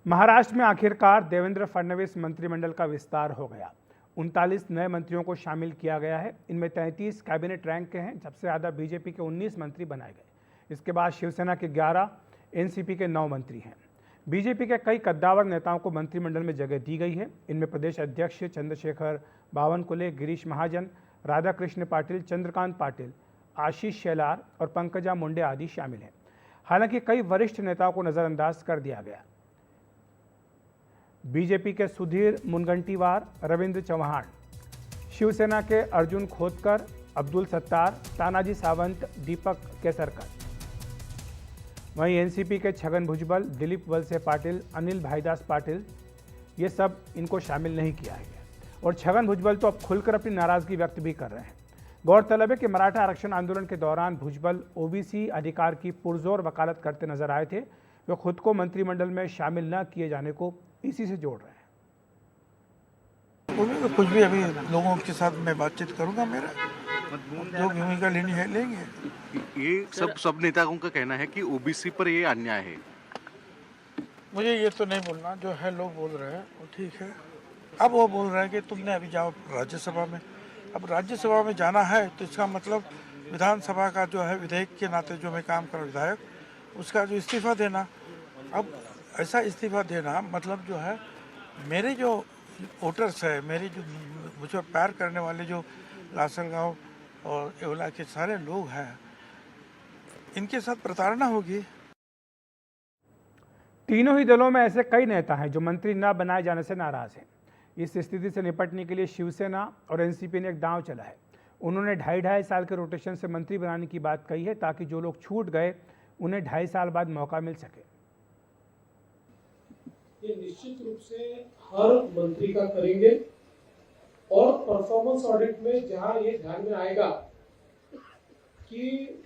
महाराष्ट्र में आखिरकार देवेंद्र फडणवीस मंत्रिमंडल का विस्तार हो गया। 39 नए मंत्रियों को शामिल किया गया है। इनमें 33 कैबिनेट रैंक के हैं। सबसे ज़्यादा बीजेपी के 19 मंत्री बनाए गए। इसके बाद शिवसेना के 11, एनसीपी के 9 मंत्री हैं। बीजेपी के कई कद्दावर नेताओं को मंत्रिमंडल में जगह दी गई है। इनमें प्रदेश अध्यक्ष चंद्रशेखर बावनकुले, गिरीश महाजन, राधाकृष्ण पाटिल, चंद्रकांत पाटिल, आशीष शेलार और पंकजा मुंडे आदि शामिल हैं। हालांकि कई वरिष्ठ नेताओं को नज़रअंदाज कर दिया गया। बीजेपी के सुधीर मुनगंटीवार, रविंद्र चौहान, शिवसेना के अर्जुन खोतकर, अब्दुल सत्तार, तानाजी सावंत, दीपक केसरकर। वहीं एनसीपी के छगन भुजबल, दिलीप वलसे पाटिल, अनिल भाईदास पाटिल, ये सब इनको शामिल नहीं किया है। और छगन भुजबल तो अब खुलकर अपनी नाराजगी व्यक्त भी कर रहे हैं। गौरतलब है कि मराठा आरक्षण आंदोलन के दौरान भुजबल ओबीसी अधिकार की पुरजोर वकालत करते नजर आए थे। वे खुद को मंत्रिमंडल में शामिल न किए जाने को इसी से जोड़ रहे हैं। तो कुछ भी अभी लोगों के साथ मैं बातचीत करूंगा, मेरा जो भूमिका लेनी है लेंगे। ये सब नेताओं का कहना है कि ओबीसी पर ये अन्याय है। मुझे ये तो नहीं बोलना, जो है लोग बोल रहे हैं वो ठीक है। अब वो बोल रहे हैं कि तुमने अभी जाओ राज्यसभा में। अब राज्यसभा में जाना है तो इसका मतलब विधानसभा का जो है विधेयक के नाते जो मैं काम कर विधायक, उसका जो इस्तीफा देना। अब ऐसा इस्तीफा देना मतलब जो है मेरे जो वोटर्स है, मेरी जो मुझ पर प्यार करने वाले जो लासलगांव और येवला के सारे लोग हैं, इनके साथ प्रताड़ना होगी। तीनों ही दलों में ऐसे कई नेता हैं जो मंत्री न बनाए जाने से नाराज हैं। इस स्थिति से निपटने के लिए शिवसेना और एनसीपी ने एक दांव चला है। उन्होंने 2.5 साल के रोटेशन से मंत्री बनाने की बात कही है, ताकि जो लोग छूट गए उन्हें 2.5 साल बाद मौका मिल सके। ये निश्चित रूप से हर मंत्री का करेंगे और परफॉर्मेंस ऑडिट में जहां ये ध्यान में आएगा कि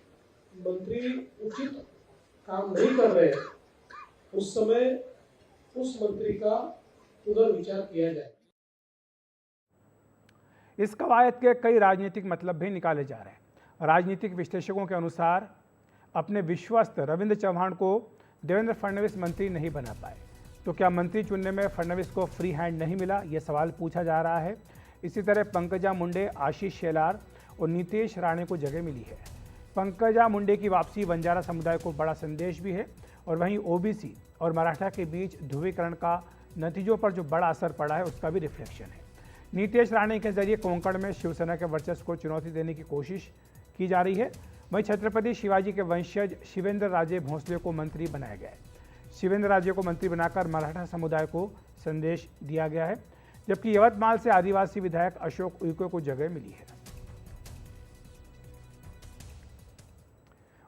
मंत्री उचित काम नहीं कर रहे, उस समय उस मंत्री का पुनर्विचार किया जाए। इस कवायद के कई राजनीतिक मतलब भी निकाले जा रहे हैं। राजनीतिक विश्लेषकों के अनुसार अपने विश्वस्त रविंद्र चौहान को देवेंद्र फडणवीस मंत्री नहीं बना पाए, तो क्या मंत्री चुनने में फडणवीस को फ्री हैंड नहीं मिला, यह सवाल पूछा जा रहा है। इसी तरह पंकजा मुंडे, आशीष शेलार और नीतीश राणे को जगह मिली है। पंकजा मुंडे की वापसी बंजारा समुदाय को बड़ा संदेश भी है, और वहीं ओबीसी और मराठा के बीच ध्रुवीकरण का नतीजों पर जो बड़ा असर पड़ा है उसका भी रिफ्लेक्शन है। नीतीश राणे के जरिए कोंकण में शिवसेना के वर्चस्व को चुनौती देने की कोशिश की जा रही है। वहीं छत्रपति शिवाजी के वंशज शिवेंद्र राजे भोंसले को मंत्री बनाया गया है। शिवेंद्र राजे को मंत्री बनाकर मराठा समुदाय को संदेश दिया गया है, जबकि यवतमाल से आदिवासी विधायक अशोक उइके को जगह मिली है।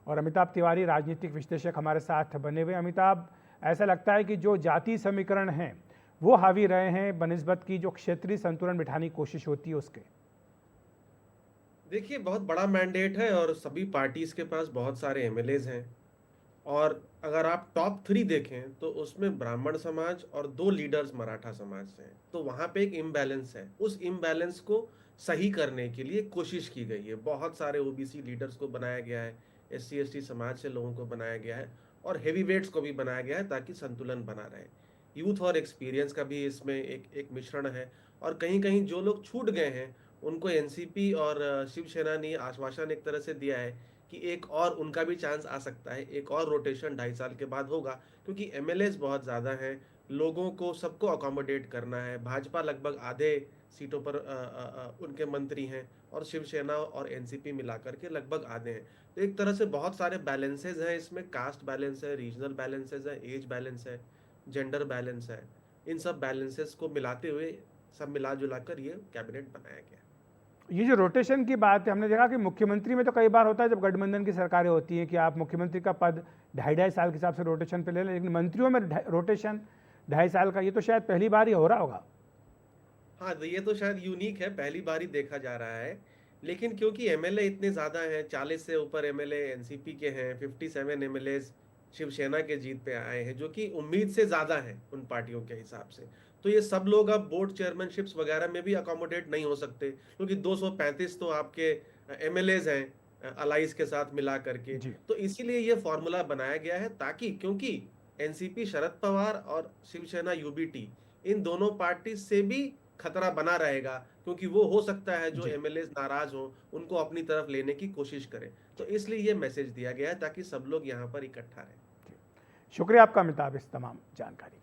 और अमिताभ तिवारी राजनीतिक विश्लेषक हमारे साथ बने हुए। अमिताभ, ऐसा लगता है कि जो जाति समीकरण हैं वो हावी रहे हैं बनिस्बत की जो क्षेत्रीय संतुलन बिठाने की कोशिश होती है उसके। देखिए, बहुत बड़ा मैंडेट है और सभी पार्टीज के पास बहुत सारे एमएलएज हैं। और अगर आप टॉप 3 देखें तो उसमें ब्राह्मण समाज और 2 लीडर्स मराठा समाज से हैं। तो वहां पे एक इम्बैलेंस है। उस इम्बैलेंस को सही करने के लिए कोशिश की गई है। बहुत सारे ओबीसी लीडर्स को बनाया गया है, एससी एसटी समाज से लोगों को बनाया गया है और हेवी वेट्स को भी बनाया गया है, ताकि संतुलन बना रहे। यूथ और एक्सपीरियंस का भी इसमें एक मिश्रण है। और कहीं कहीं जो लोग छूट गए हैं उनको एनसीपी और शिवसेना ने आश्वासन एक तरह से दिया है कि एक और उनका भी चांस आ सकता है, एक और रोटेशन 2.5 साल के बाद होगा, क्योंकि एमएलएज बहुत ज़्यादा हैं, लोगों को सबको अकोमोडेट करना है। भाजपा लगभग आधे सीटों पर उनके मंत्री हैं और शिवसेना और एनसीपी मिलाकर के लगभग आधे हैं। तो एक तरह से बहुत सारे बैलेंसेज हैं इसमें। कास्ट बैलेंस है, रीजनल बैलेंसेज है, एज बैलेंस है, जेंडर बैलेंस है। इन सब बैलेंसेस को मिलाते हुए सब मिला जुला कर ये कैबिनेट बनाया गया। ये जो रोटेशन की बात है, हमने देखा कि मुख्यमंत्री में तो कई बार होता है जब गठबंधन की सरकारें होती हैं कि आप मुख्यमंत्री का पद 2.5 साल के हिसाब से रोटेशन पे ले लें, लेकिन मंत्रियों में रोटेशन 2.5 साल का ये तो शायद पहली बार ही हो रहा होगा। हाँ, तो ये तो शायद यूनिक है, पहली बार ही देखा जा रहा है। लेकिन क्योंकि एमएलए इतने ज़्यादा हैं, 40 से ऊपर एमएलए एनसीपी के हैं, 57 एमएलए शिवसेना के जीत पे आए हैं, जो कि उम्मीद से ज़्यादा हैं उन पार्टियों के हिसाब से। तो ये सब लोग अब बोर्ड चेयरमैनशिप्स वगैरह में भी अकोमोडेट नहीं हो सकते, क्योंकि 235 तो आपके एमएलएज हैं अलाइज के साथ मिला करके। जी। तो इसीलिए ये फॉर्मूला बनाया गया है, ताकि क्योंकि एनसीपी शरद पवार और शिवसेना यूबीटी इन दोनों पार्टी से भी खतरा बना रहेगा, क्योंकि वो हो सकता है जो एमएलए नाराज हो उनको अपनी तरफ लेने की कोशिश करें। तो इसलिए ये मैसेज दिया गया है ताकि सब लोग यहाँ पर इकट्ठा रहें। शुक्रिया आपका अमिताभ इस तमाम जानकारी